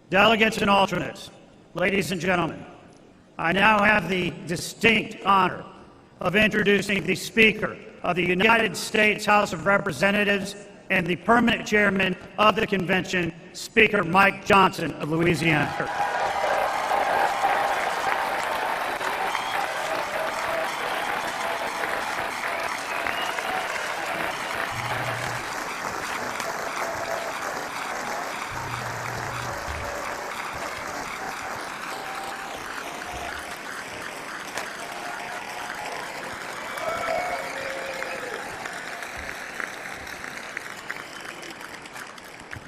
Delegates and alternates, ladies and gentlemen, I now have the distinct honor of introducing the Speaker of the United States House of Representatives and the permanent chairman of the convention, Speaker Mike Johnson of Louisiana.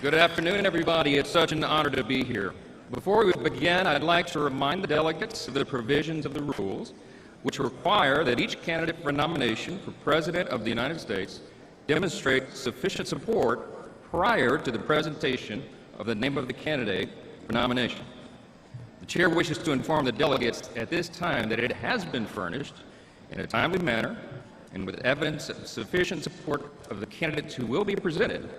Good afternoon, everybody. It's such an honor to be here. Before we begin, I'd like to remind the delegates of the provisions of the rules, which require that each candidate for nomination for President of the United States demonstrate sufficient support prior to the presentation of the name of the candidate for nomination. The Chair wishes to inform the delegates at this time that it has been furnished in a timely manner and with evidence of sufficient support of the candidates who will be presented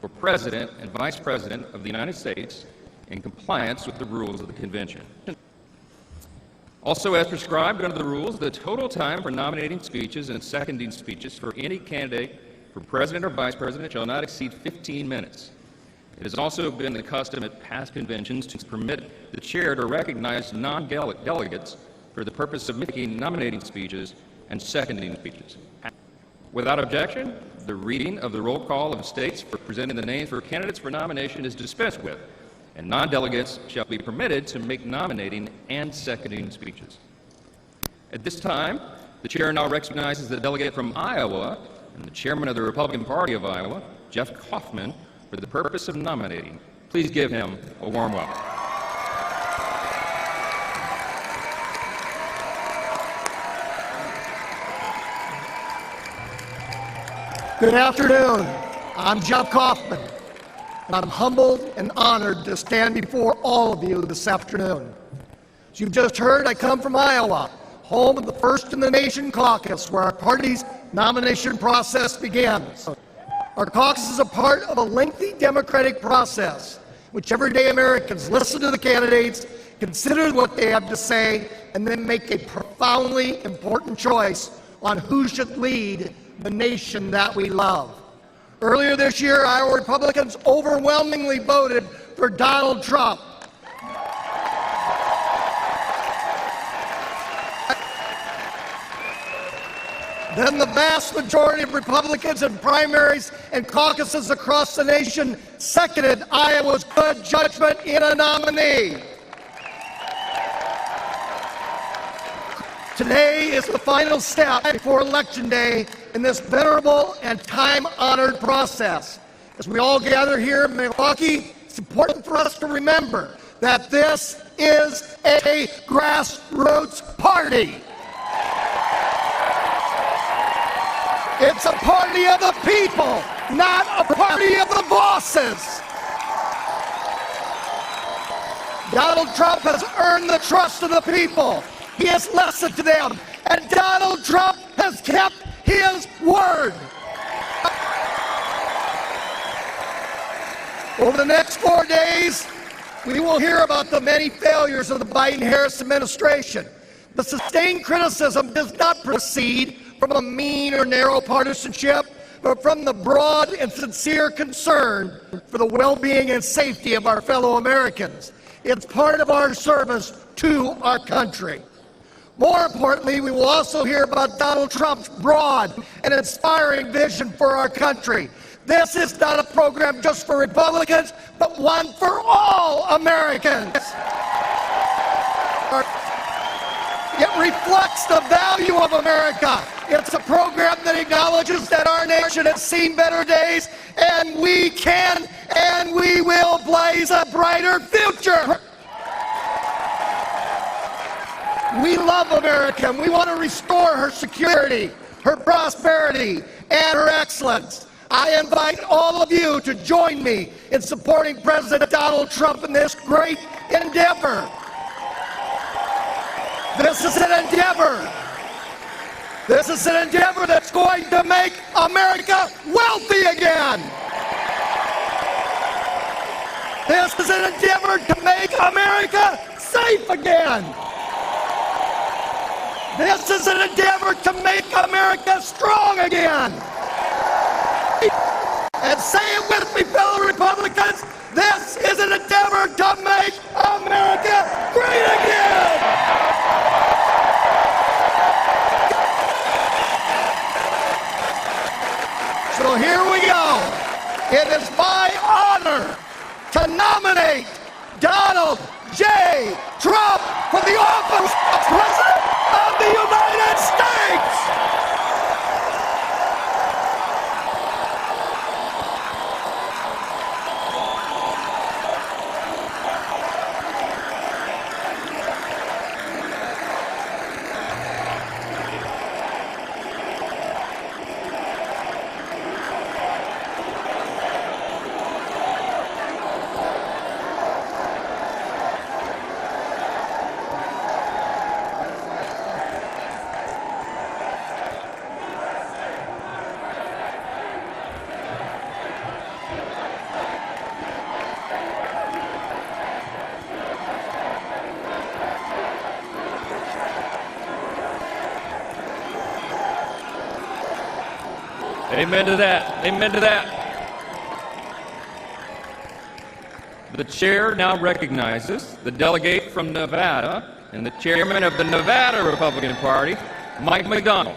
for President and Vice President of the United States in compliance with the rules of the convention. Also, as prescribed under the rules, the total time for nominating speeches and seconding speeches for any candidate for President or Vice President shall not exceed 15 minutes. It has also been the custom at past conventions to permit the Chair to recognize non-delegates for the purpose of making nominating speeches and seconding speeches. Without objection, the reading of the roll call of states for presenting the names for candidates for nomination is dispensed with, and non-delegates shall be permitted to make nominating and seconding speeches. At this time, the Chair now recognizes the delegate from Iowa and the Chairman of the Republican Party of Iowa, Jeff Kaufmann, for the purpose of nominating. Please give him a warm welcome. Good afternoon. I'm Jeff Kaufmann, and I'm humbled and honored to stand before all of you this afternoon. As you've just heard, I come from Iowa, home of the First in the Nation caucus, where our party's nomination process begins. Our caucus is a part of a lengthy democratic process, in which everyday Americans listen to the candidates, consider what they have to say, and then make a profoundly important choice on who should lead the nation that we love. Earlier this year, Iowa Republicans overwhelmingly voted for Donald Trump. Then the vast majority of Republicans in primaries and caucuses across the nation seconded Iowa's good judgment in a nominee. Today is the final step before Election Day in this venerable and time-honored process. As we all gather here in Milwaukee, it's important for us to remember that this is a grassroots party. It's a party of the people, not a party of the bosses. Donald Trump has earned the trust of the people. He has listened to them, and Donald Trump has kept his word. Over the next 4 days, we will hear about the many failures of the Biden-Harris administration. The sustained criticism does not proceed from a mean or narrow partisanship, but from the broad and sincere concern for the well-being and safety of our fellow Americans. It's part of our service to our country. More importantly, we will also hear about Donald Trump's broad and inspiring vision for our country. This is not a program just for Republicans, but one for all Americans. It reflects the value of America. It's a program that acknowledges that our nation has seen better days, and we can and we will blaze a brighter future. We love America, and we want to restore her security, her prosperity, and her excellence. I invite all of you to join me in supporting President Donald Trump in this great endeavor. This is an endeavor. This is an endeavor that's going to make America wealthy again. This is an endeavor to make America safe again. This is an endeavor to make America strong again. And say it with me, fellow Republicans, this is an endeavor to make America great again. So here we go. It is my honor to nominate Donald J. Trump for the office of President of the United States. Amen to that. Amen to that. The chair now recognizes the delegate from Nevada and the chairman of the Nevada Republican Party, Mike McDonald.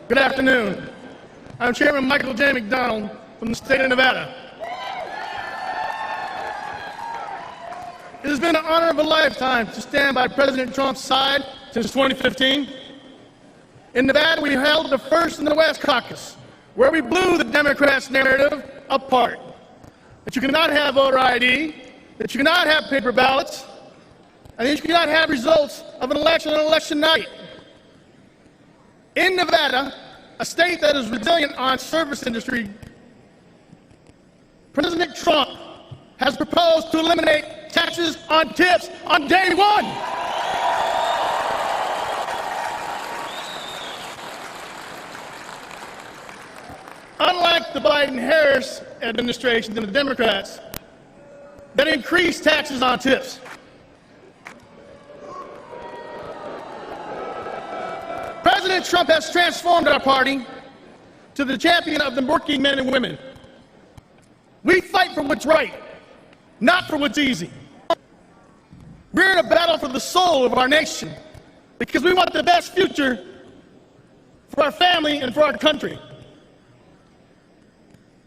Good afternoon. I'm Chairman Michael J. McDonald from the state of Nevada. It has been an honor of a lifetime to stand by President Trump's side since 2015. In Nevada, we held the first in the West Caucus, where we blew the Democrats' narrative apart. That you cannot have voter ID, that you cannot have paper ballots, and that you cannot have results of an election on election night. In Nevada, a state that is resilient on service industry, President Trump has proposed to eliminate taxes on tips on day one. Unlike the Biden-Harris administration and the Democrats that increased taxes on tips, President Trump has transformed our party to the champion of the working men and women. We fight for what's right, not for what's easy. We're in a battle for the soul of our nation because we want the best future for our family and for our country.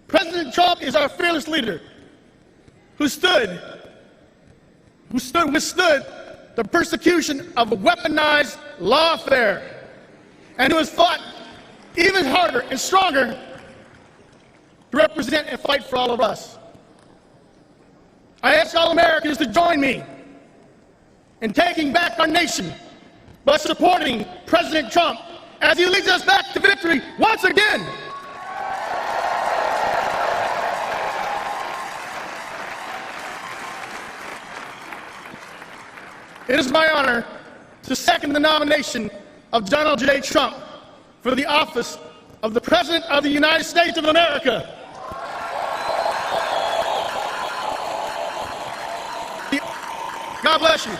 President Trump is our fearless leader who withstood the persecution of weaponized lawfare, and who has fought even harder and stronger to represent and fight for all of us. I ask all Americans to join me in taking back our nation by supporting President Trump as he leads us back to victory once again. It is my honor to second the nomination of Donald J. Trump for the office of the President of the United States of America. God bless you.